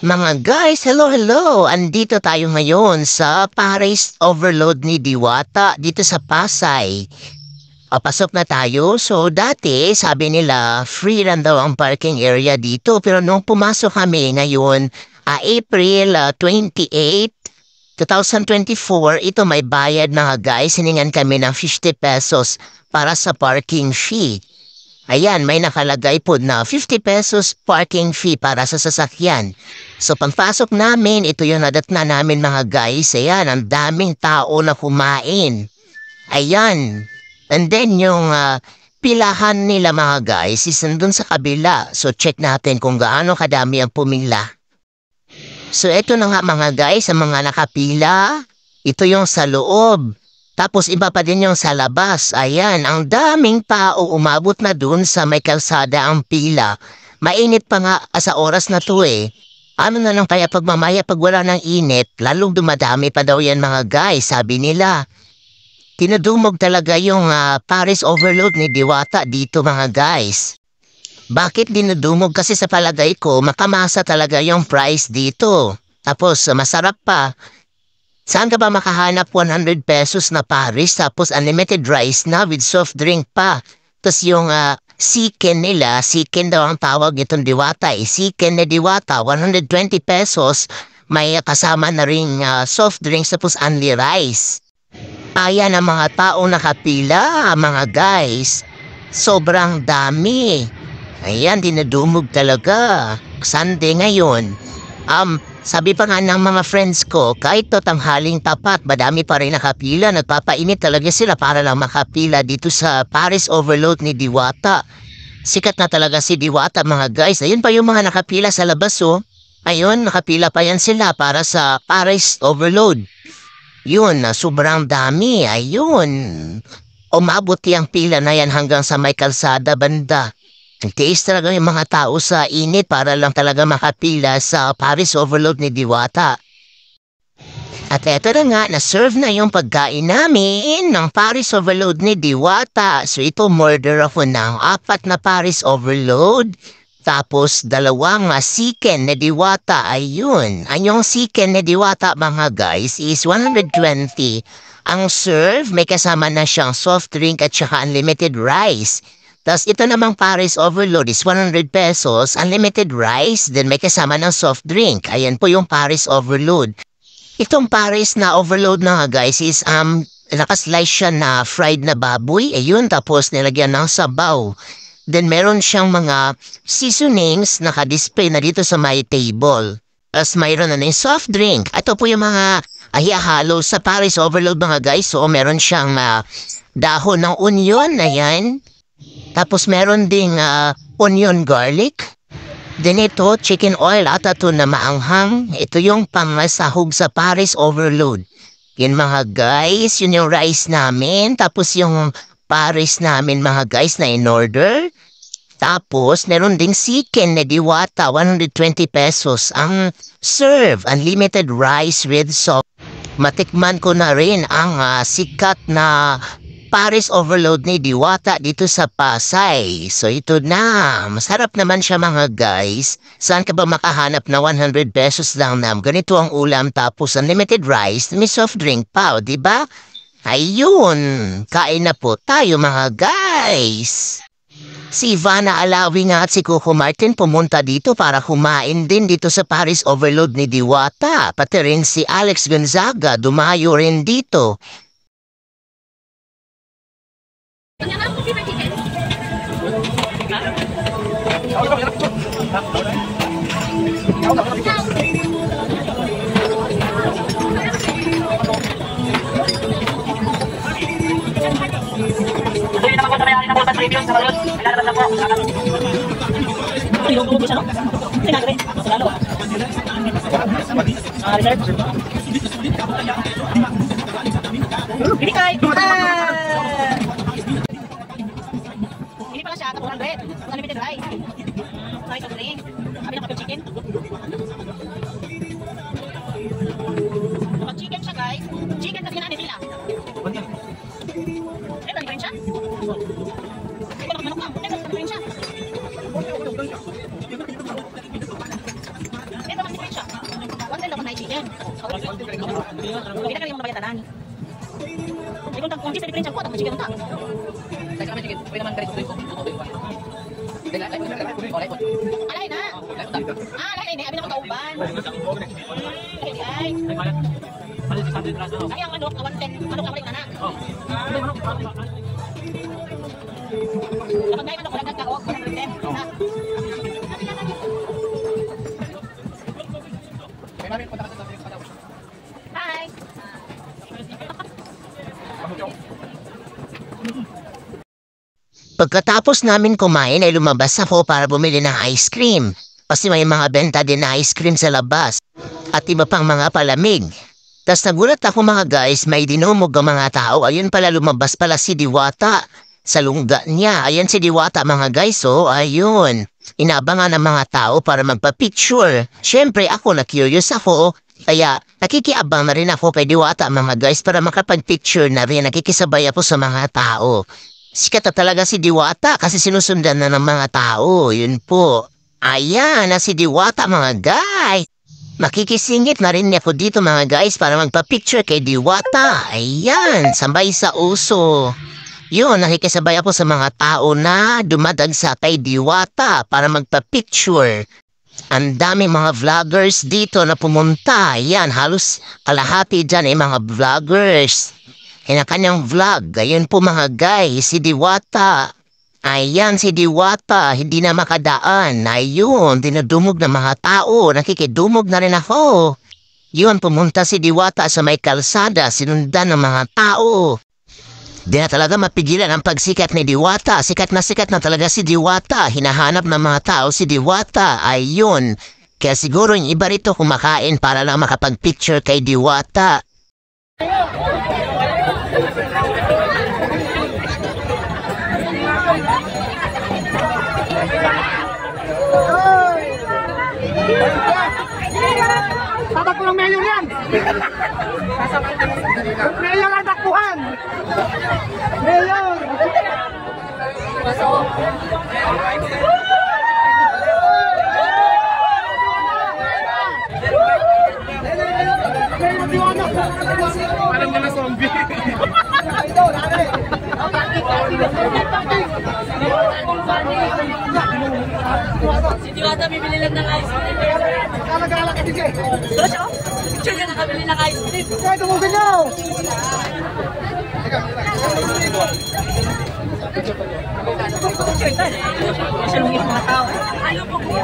Mga guys, hello! Andito tayo ngayon sa Paris Overload ni Diwata dito sa Pasay. Papasok na tayo. So dati, sabi nila, free lang daw ang parking area dito. Pero nung pumasok kami ngayon, April 28, 2024, ito may bayad mga guys. Hiningan kami ng 50 pesos para sa parking fee. Ayan, may nakalagay po na 50 pesos parking fee para sa sasakyan. So pagpasok namin, ito yung nadatna namin mga guys. Ayan, ang daming tao na kumain. Ayan. And then yung pilahan nila mga guys is nandun sa kabila. So check natin kung gaano kadami ang pumila. So ito na nga mga guys, ang mga nakapila. Ito yung sa loob. Tapos iba pa din yung sa labas. Ayan, ang daming tao umabot na dun sa may kalsada ang pila. Mainit pa nga sa oras na to eh. Ano na lang kaya pag mamaya pag wala ng init, lalong dumadami pa daw yan mga guys, sabi nila. Tinudumog talaga yung Paris Overload ni Diwata dito mga guys. Bakit dinudumog? Kasi sa palagay ko, makamasa talaga yung price dito. Tapos masarap pa. Saan ka ba makahanap 100 pesos na Paris tapos unlimited rice na with soft drink pa? Tapos yung chicken nila, chicken daw ang tawag nitong Diwata. Chicken na Diwata, 120 pesos. May kasama na rin soft drinks tapos only rice. Ayan ang mga tao nakapila, mga guys. Sobrang dami. Ayan, dinadumog talaga. Sunday ngayon. Sabi pa nga ng mga friends ko, kahit to tanghaling tapat, madami pa rin nakapila. Nagpapainit talaga sila para lang makapila dito sa Paris Overload ni Diwata. Sikat na talaga si Diwata mga guys. Ayun pa yung mga nakapila sa labas oh. Ayun, nakapila pa yan sila para sa Paris Overload. Yun, sobrang dami. Ayun. Umabot yung pila na yan hanggang sa may kalsada banda. Nagtiis talaga yung mga tao sa init para lang talaga makapila sa Paris Overload ni Diwata. At eto na nga, na-serve na yung pagkain namin ng Paris Overload ni Diwata. So ito, murder ako ng 4 na Paris Overload. Tapos 2 chicken na Diwata. Ayun. Yung chicken na Diwata mga guys is 120. Ang serve, may kasama na siyang soft drink at saka unlimited rice. Tapos ito namang Paris Overload is 100 pesos, unlimited rice, then may kasama ng soft drink. Ayan po yung Paris Overload. Itong Paris na overload na guys is nakaslice siya na fried na baboy. Ayun, tapos nilagyan ng sabaw. Then meron siyang mga seasonings naka-display na dito sa my table. Tapos mayroon na yung soft drink. Ito po yung mga ahihalo sa Paris Overload mga guys. So meron siyang dahon ng onion, ayan. Tapos meron ding onion garlic. Then ito, chicken oil at ito na maanghang. Ito yung pangasahog sa Paris Overload. Yun mga guys, yun yung rice namin. Tapos yung Paris namin mga guys na in order. Tapos meron ding chicken na Diwata, 120 pesos. Ang serve, unlimited rice with sauce. Matikman ko na rin ang sikat na Paris Overload ni Diwata dito sa Pasay. So ito na, masarap naman siya mga guys. Saan ka ba makahanap na 100 pesos lang na ganito ang ulam tapos unlimited rice, may soft drink pa, di ba? Ayun, kain na po tayo mga guys. Si Ivana Alawi nga at si Coco Martin pumunta dito para kumain din dito sa Paris Overload ni Diwata. Pati rin si Alex Gonzaga dumayo rin dito. Ini pala siya, 400. Unlimited rice. Rice of drink. Kami ng chicken. Chicken siya guys. Chicken kasi ginanin nila. Eh, balik rin siya? Eh, balik manok lang. Eh, balik rin siya? Eh, balik rin siya? yan. Kita kali yung nabayatanan. Ay kung kung sa difference ko, tapos sige unta. Sa kami sige, pwede naman kare ko. Alay na. Alay na, abi na ko tauban. Ay. Ay ang manok, kawanten, manok na balik na na. Kapag may manok, walang nagkaok, walang rinten. Hi! Pagkatapos namin kumain ay lumabas ako para bumili ng ice cream. Kasi may mga benta din na ice cream sa labas. At iba pang mga palamig. Tas nagulat ako mga guys, may dinumog ang mga tao. Ayun pala lumabas pala si Diwata. Sa lungga niya. Ayan si Diwata mga guys, oh. Ayun. Inabangan ng mga tao para magpa-picture. Siyempre ako na-curious ako. Kaya nakikiabang na rin ako kay Diwata mga guys para makapag-picture na rin. Nakikisabay ako sa mga tao. Sikat na talaga si Diwata kasi sinusundan na ng mga tao. Yun po. Ayan na si Diwata mga guys. Makikisingit na rin ako dito mga guys para magpa-picture kay Diwata. Ayan, sabay sa uso. Yun, nakikisabay ako sa mga tao na dumadagsa kay Diwata para magpa-picture. Ang dami mga vloggers dito na pumunta. Ayan, halos kalahati dyan mga vloggers. Kanya-kanyang vlog. Ayun po mga guys, si Diwata. Ayan si Diwata, hindi na makadaan. Ayun, dinadumog ng mga tao. Nakikidumog na rin ako. Yun, pumunta si Diwata sa may kalsada. Sinundan ng mga tao. Di na talaga mapigilan ang pagsikat ni Diwata. Sikat na talaga si Diwata. Hinahanap ng mga tao si Diwata. Ayun. Kaya siguro yung iba rito kumakain para lang makapag-picture kay Diwata. Tatakbo ng mayor yan! Mayor ang takbuhan! Mayor! Parang mga zombie! Si Diwata bibili lang ng ice cream. Kalagala ka, DJ! Diba siya? Picture niya nakabili ng ice cream. Kaya tumugin niyo! Picture tayo. Kasi lungis mga tao. Ayaw po po.